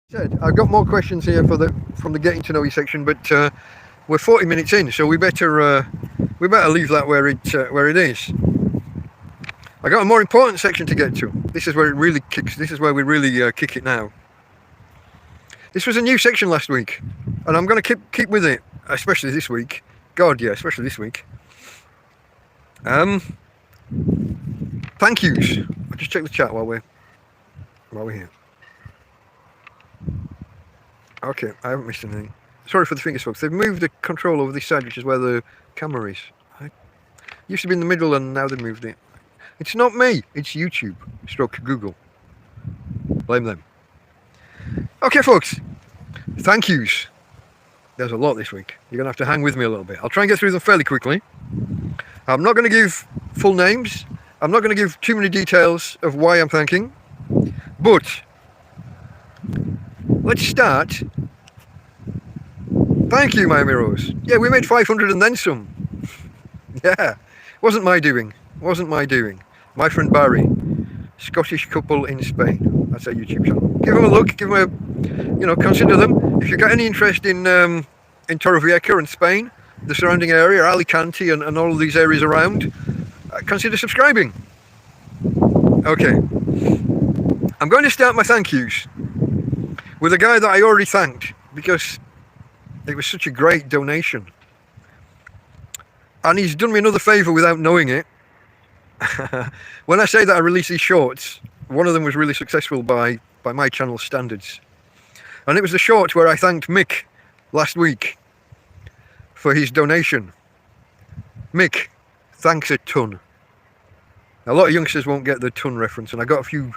Said I've got more questions here from the getting to know you section, but we're 40 minutes in, so we better leave that where it is. I got a more important section to get to. This is where it really kicks. This is where we really kick it now. This was a new section last week, and I'm going to keep with it, especially this week. God, yeah, especially this week. Thank yous. I'll just check the chat while we're here. Okay, I haven't missed anything. Sorry for the fingers, folks. They've moved the control over this side, which is where the camera is. It used to be in the middle, and now they've moved it. It's not me. It's YouTube. Stroke Google. Blame them. Okay, folks. Thank yous. There's a lot this week. You're going to have to hang with me a little bit. I'll try and get through them fairly quickly. I'm not going to give full names. I'm not going to give too many details of why I'm thanking. But let's start. Thank you, Miami Rose. Yeah, we made 500 and then some. Yeah, wasn't my doing. My friend Barry, Scottish couple in Spain. That's our YouTube channel. Give them a look. Give them a, consider them. If you've got any interest in Torrevieja and Spain, the surrounding area, Alicante and all of these areas around, consider subscribing. Okay. I'm going to start my thank yous with a guy that I already thanked because it was such a great donation. And he's done me another favour without knowing it. When I say that I release these shorts, one of them was really successful by my channel standards. And it was the short where I thanked Mick last week for his donation. Mick, thanks a ton. A lot of youngsters won't get the ton reference, and I got a few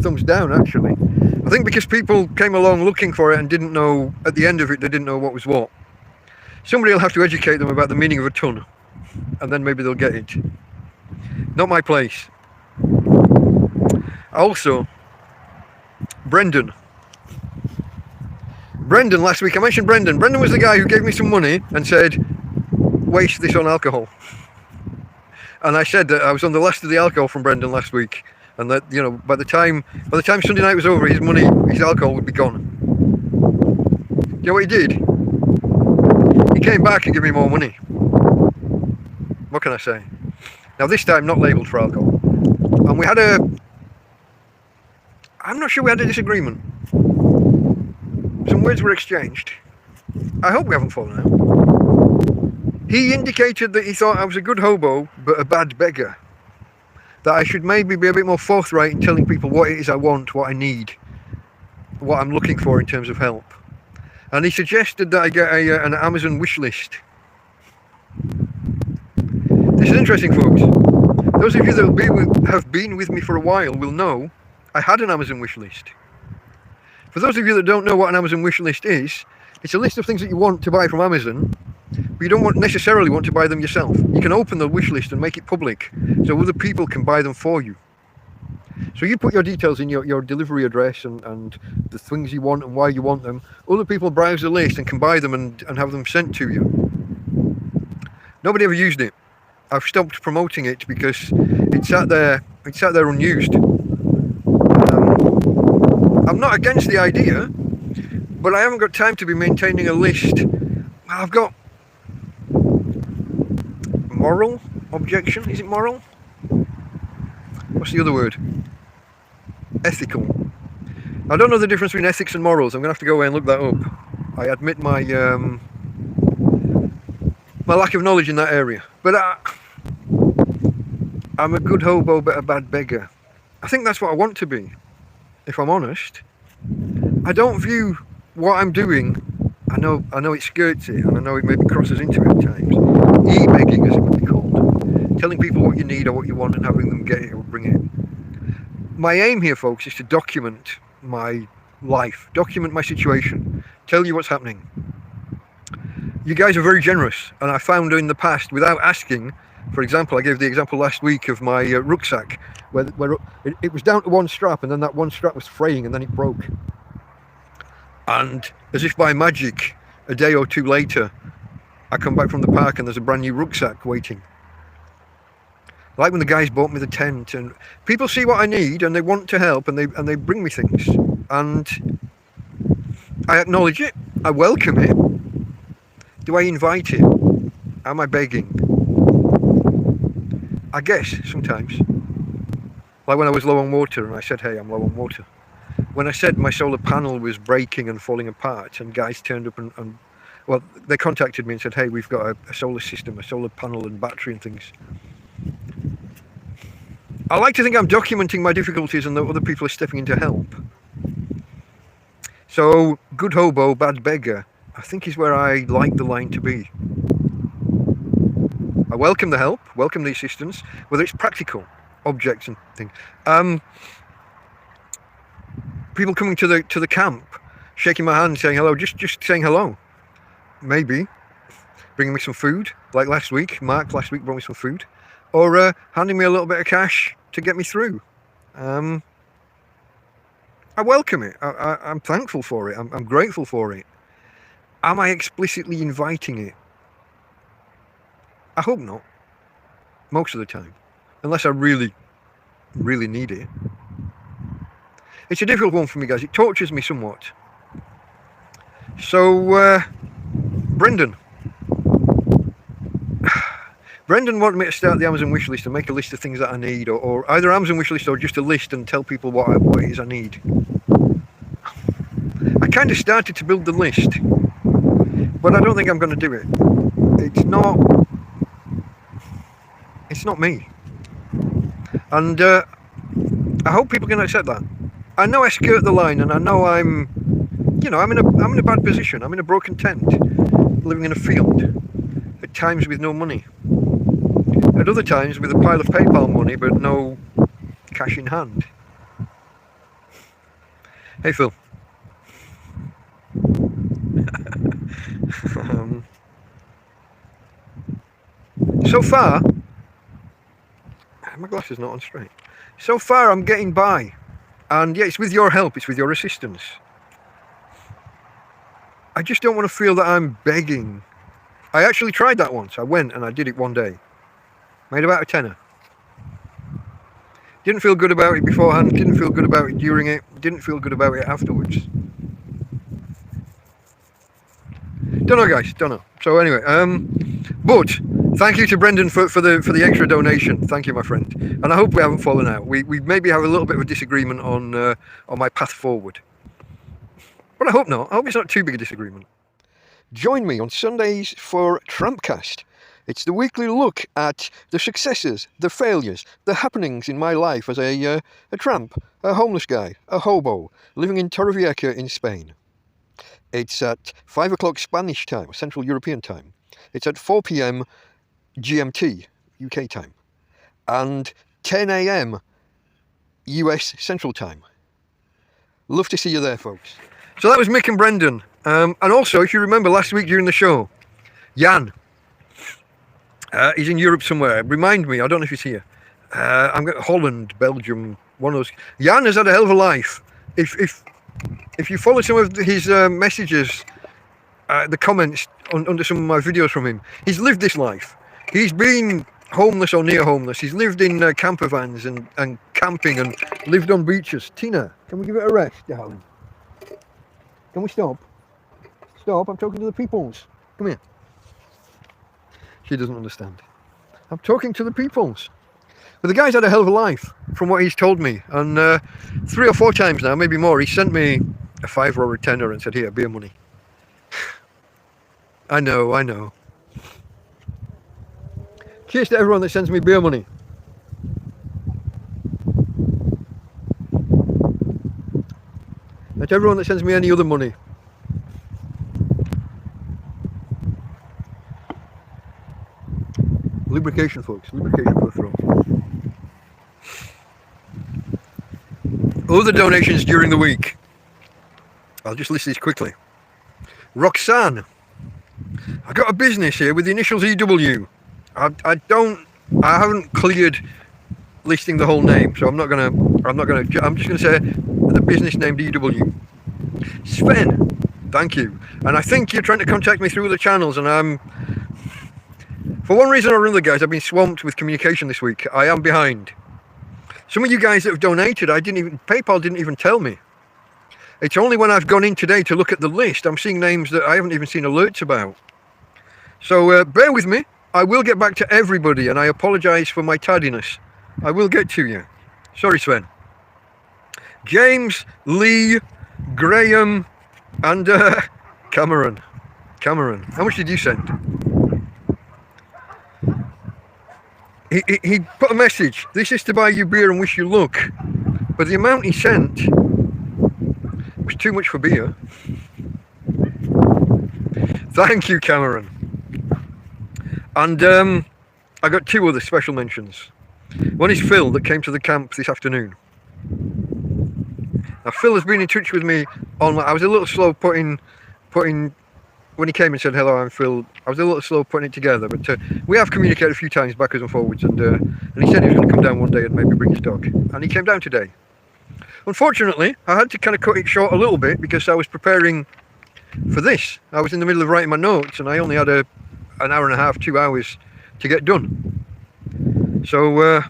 thumbs down actually. I think because people came along looking for it and didn't know, at the end of it, they didn't know what was what. Somebody will have to educate them about the meaning of a ton, and then maybe they'll get it. Not my place. Also, Brendan, last week I mentioned Brendan. Brendan was the guy who gave me some money and said, waste this on alcohol. And I said that I was on the last of the alcohol from Brendan last week, and that by the time Sunday night was over, his alcohol would be gone. You know what he did? He came back and gave me more money. What can I say? Now this time not labelled for alcohol, and we had I'm not sure we had a disagreement. Some words were exchanged. I hope we haven't fallen out. He indicated that he thought I was a good hobo, but a bad beggar. That I should maybe be a bit more forthright in telling people what it is I want, what I need, what I'm looking for in terms of help. And he suggested that I get an Amazon wish list. This is interesting, folks. Those of you that have been with me for a while will know I had an Amazon wish list. For those of you that don't know what an Amazon wish list is, it's a list of things that you want to buy from Amazon, but you don't necessarily want to buy them yourself. You can open the wish list and make it public, so other people can buy them for you. So you put your details in, your delivery address and the things you want and why you want them. Other people browse the list and can buy them and have them sent to you. Nobody ever used it. I've stopped promoting it because it sat there unused. I'm not against the idea, but I haven't got time to be maintaining a list. I've got moral objection. Is it moral? What's the other word? Ethical. I don't know the difference between ethics and morals. I'm going to have to go away and look that up. I admit my lack of knowledge in that area. But I'm a good hobo but a bad beggar. I think that's what I want to be, if I'm honest. I don't view what I'm doing, I know it skirts it, and I know it maybe crosses into it at times. E-begging, as it would be called. Telling people what you need or what you want and having them get it or bring it. My aim here, folks, is to document my life, document my situation, tell you what's happening. You guys are very generous, and I found in the past, without asking, for example, I gave the example last week of my rucksack, where it was down to one strap, and then that one strap was fraying, and then it broke. And as if by magic, a day or two later, I come back from the park and there's a brand new rucksack waiting. Like when the guys bought me the tent, and people see what I need and they want to help, and they bring me things. And I acknowledge it. I welcome it. Do I invite it? Am I begging? I guess sometimes. Like when I was low on water and I said, hey, I'm low on water. When I said my solar panel was breaking and falling apart, and guys turned up and well, they contacted me and said, hey, we've got a solar system, a solar panel and battery and things. I like to think I'm documenting my difficulties and that other people are stepping in to help. So, good hobo, bad beggar, I think is where I like the line to be. I welcome the help, welcome the assistance, whether it's practical, objects and things. People coming to the camp, shaking my hand, saying hello, just saying hello. Maybe bringing me some food, like last week. Mark last week brought me some food, or handing me a little bit of cash to get me through. I welcome it. I'm thankful for it. I'm grateful for it. Am I explicitly inviting it? I hope not. Most of the time, unless I really, really need it. It's a difficult one for me, guys. It tortures me somewhat. So, Brendan wanted me to start the Amazon wish list and make a list of things that I need, or either Amazon wish list or just a list and tell people what it is I need. I kind of started to build the list, but I don't think I'm going to do it. It's not me. And I hope people can accept that. I know I skirt the line, and I know I'm in a bad position. I'm in a broken tent, living in a field, at times with no money, at other times with a pile of PayPal money but no cash in hand. Hey Phil. So far, my glass is not on straight. So far I'm getting by. And yeah, it's with your help, it's with your assistance. I just don't want to feel that I'm begging. I actually tried that once. I went and I did it one day. Made about a tenner. Didn't feel good about it beforehand, didn't feel good about it during it, didn't feel good about it afterwards. Don't know, guys, don't know. So anyway, but thank you to Brendan for the extra donation. Thank you, my friend. And I hope we haven't fallen out. We maybe have a little bit of a disagreement on my path forward. But I hope not. I hope it's not too big a disagreement. Join me on Sundays for TrampCast. It's the weekly look at the successes, the failures, the happenings in my life as a tramp, a homeless guy, a hobo, living in Torrevieja in Spain. It's at 5 o'clock Spanish time, Central European time. It's at 4 p.m. GMT, UK time. And 10 a.m. US Central time. Love to see you there, folks. So that was Mick and Brendan. And also, if you remember last week during the show, Jan. He's in Europe somewhere. Remind me, I don't know if he's here. I'm going to Holland, Belgium, one of those. Jan has had a hell of a life. If you follow some of his messages, the comments under some of my videos from him, he's lived this life. He's been homeless or near homeless. He's lived in camper vans and camping and lived on beaches. Tina, can we give it a rest, darling? Can we stop? Stop, I'm talking to the peoples. Come here. She doesn't understand. I'm talking to the peoples. But the guy's had a hell of a life, from what he's told me. And 3 or 4 times now, maybe more, he sent me a £5 or a tenner and said, here, beer money. I know. Cheers to everyone that sends me beer money. And to everyone that sends me any other money. Lubrication, folks. Lubrication for the throat. Other donations during the week. I'll just list these quickly. Roxanne. I got a business here with the initials EW. I haven't cleared listing the whole name, so I'm just gonna say the business named EW. Sven, thank you. And I think you're trying to contact me through the channels, and for one reason or another, guys, I've been swamped with communication this week. I am behind. Some of you guys that have donated, PayPal didn't even tell me. It's only when I've gone in today to look at the list, I'm seeing names that I haven't even seen alerts about. So bear with me. I will get back to everybody, and I apologise for my tardiness. I will get to you. Sorry, Sven. James, Lee, Graham, and Cameron. How much did you send? He put a message. This is to buy you beer and wish you luck. But the amount he sent was too much for beer. Thank you, Cameron. And I got two other special mentions. One is Phil, that came to the camp this afternoon. Now, Phil has been in touch with me on. I was a little slow putting when he came and said hello, I'm Phil. I was a little slow putting it together, but we have communicated a few times backwards and forwards, and he said he was going to come down one day and maybe bring his dog, and he came down today. Unfortunately, I had to kind of cut it short a little bit because I was preparing for this. I was in the middle of writing my notes, and I only had an hour and a half, 2 hours to get done. So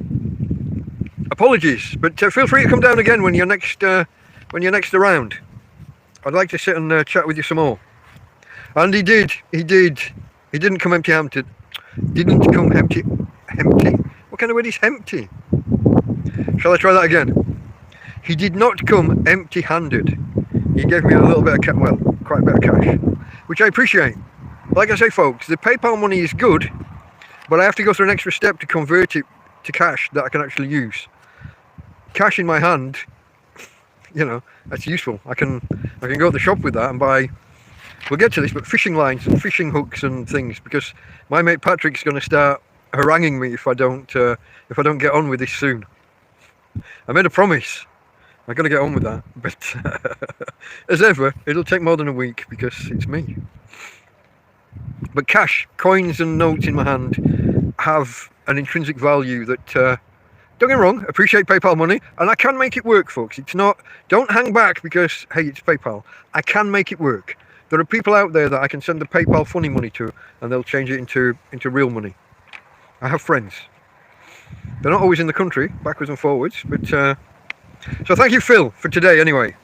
apologies, but feel free to come down again when you're next around. I'd like to sit and chat with you some more. And he did. He didn't come empty-handed. Didn't come empty. What kind of word is empty? Shall I try that again? He did not come empty-handed. He gave me a little bit of cash, well, quite a bit of cash, which I appreciate. Like I say, folks, the PayPal money is good, but I have to go through an extra step to convert it to cash that I can actually use. Cash in my hand, you know, that's useful. I can go to the shop with that and buy. We'll get to this, but fishing lines and fishing hooks and things, because my mate Patrick's going to start haranguing me if I don't get on with this soon. I made a promise. I'm going to get on with that, but as ever, it'll take more than a week because it's me. But cash, coins and notes in my hand have an intrinsic value that, don't get me wrong, appreciate PayPal money, and I can make it work, folks. It's not, don't hang back because, hey, it's PayPal. I can make it work. There are people out there that I can send the PayPal funny money to, and they'll change it into real money. I have friends. They're not always in the country, backwards and forwards, but so thank you, Phil, for today anyway.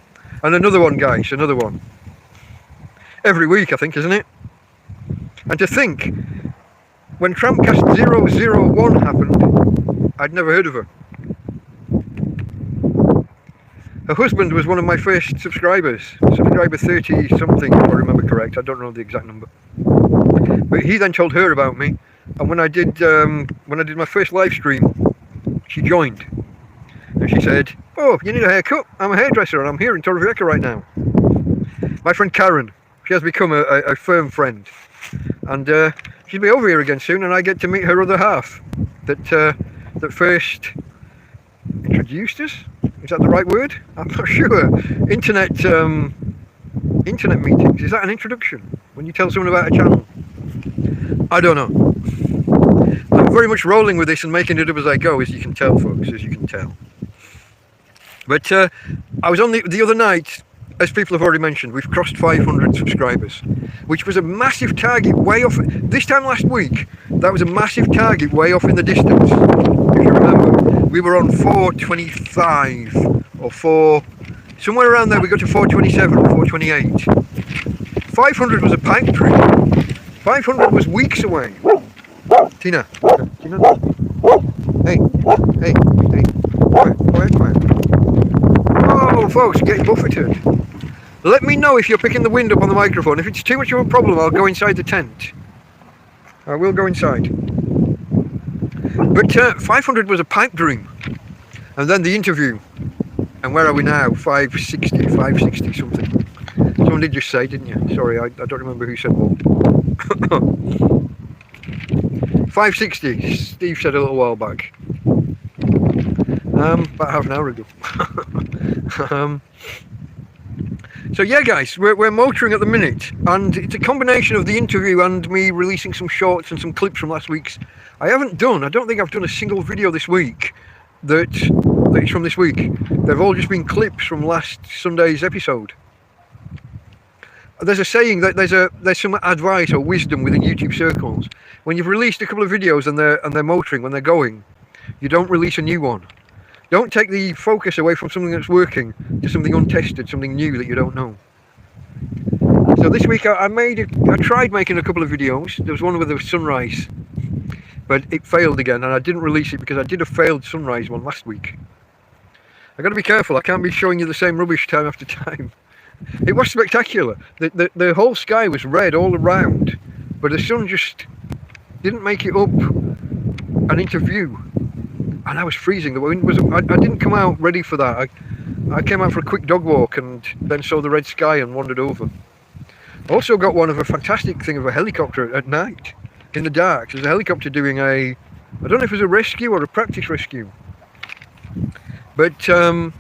And another one, guys, another one. Every week, I think, isn't it? And to think, when TrampCast 001 happened, I'd never heard of her. Her husband was one of my first subscribers, subscriber 30 something, if I remember correct. I don't know the exact number. But he then told her about me, and when I did my first live stream, she joined. And she said, "Oh, you need a haircut? I'm a hairdresser and I'm here in Torrevieja right now." My friend Karen, she has become a firm friend. And she'll be over here again soon, and I get to meet her other half that first introduced us. Is that the right word? I'm not sure. Internet meetings. Is that an introduction? When you tell someone about a channel? I don't know. I'm very much rolling with this and making it up as I go, as you can tell, folks, as you can tell. But I was on the other night, as people have already mentioned, we've crossed 500 subscribers, which was a massive target way off. This time last week, that was a massive target way off in the distance. If you remember, we were on 425 or somewhere around there. We got to 427 or 428. 500 was a pipe dream. 500 was weeks away. Tina. Hey. Quiet. Oh, folks, getting buffeted. Let me know if you're picking the wind up on the microphone. If it's too much of a problem, I'll go inside the tent. I will go inside. But 500 was a pipe dream. And then the interview. And where are we now? 560 something. Someone did just say, didn't you? Sorry, I don't remember who said what. 560, Steve said a little while back. About half an hour ago. So yeah, guys, we're motoring at the minute, and it's a combination of the interview and me releasing some shorts and some clips from last week's. I don't think I've done a single video this week that is from this week. They've all just been clips from last Sunday's episode. There's a saying that there's some advice or wisdom within YouTube circles. When you've released a couple of videos and they're motoring, when they're going, you don't release a new one. Don't take the focus away from something that's working to something untested, something new that you don't know. So this week I tried making a couple of videos. There was one with the sunrise, but it failed again, and I didn't release it because I did a failed sunrise one last week. I got to be careful. I can't be showing you the same rubbish time after time. It was spectacular. The whole sky was red all around, but the sun just didn't make it up and into view, and I was freezing. The wind was. I didn't come out ready for that. I came out for a quick dog walk and then saw the red sky and wandered over. Also got one of a fantastic thing of a helicopter at night in the dark. There's a helicopter doing I don't know if it was a rescue or a practice rescue, but I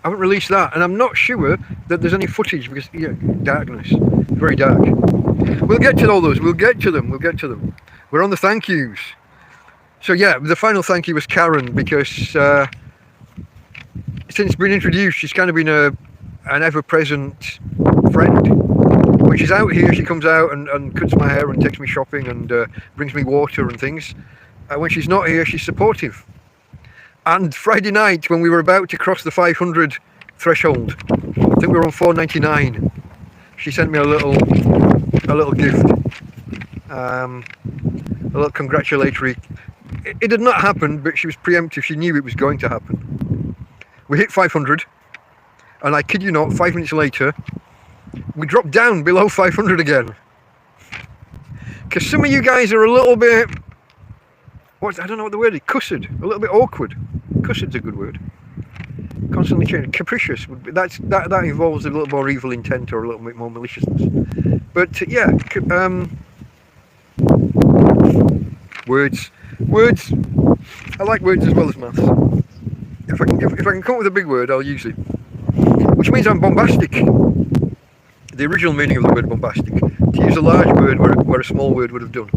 haven't released that, and I'm not sure that there's any footage because darkness, very dark. We'll get to all those. We'll get to them. We're on the thank yous. So yeah, the final thank you was Karen, because since being introduced, she's kind of been an ever-present friend. When she's out here, she comes out and cuts my hair and takes me shopping and brings me water and things. When she's not here, she's supportive. And Friday night, when we were about to cross the 500 threshold, I think we were on 499. She sent me a little gift, a little congratulatory. It had not happened, but she was preemptive. She knew it was going to happen. We hit 500, and I kid you not, 5 minutes later, we dropped down below 500 again. Because some of you guys are a little bit, I don't know what the word is, cussed, a little bit awkward. Cussed's a good word. Constantly changing. Capricious. That involves a little more evil intent or a little bit more maliciousness. But yeah, words. I like words as well as maths. If I can come up with a big word, I'll use it. Which means I'm bombastic. The original meaning of the word bombastic. To use a large word where a small word would have done.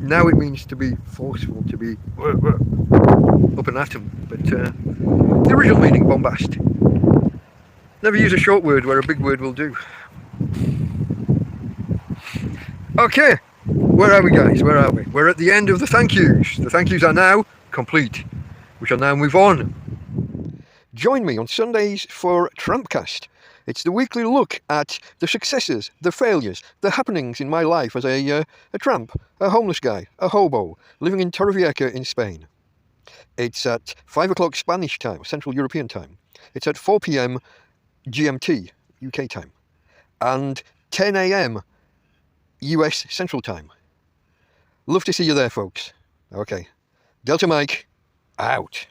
Now it means to be forceful, to be up an atom. But the original meaning, bombast. Never use a short word where a big word will do. Okay, where are we, guys? Where are we? We're at the end of the thank yous. The thank yous are now complete. We shall now move on. Join me on Sundays for TrampCast. It's the weekly look at the successes, the failures, the happenings in my life as a tramp, a homeless guy, a hobo, living in Torrevieja in Spain. It's at 5 o'clock Spanish time, Central European time. It's at 4 p.m. GMT, UK time. And 10 a.m. US Central time. Love to see you there, folks. Okay. Delta Mike, out.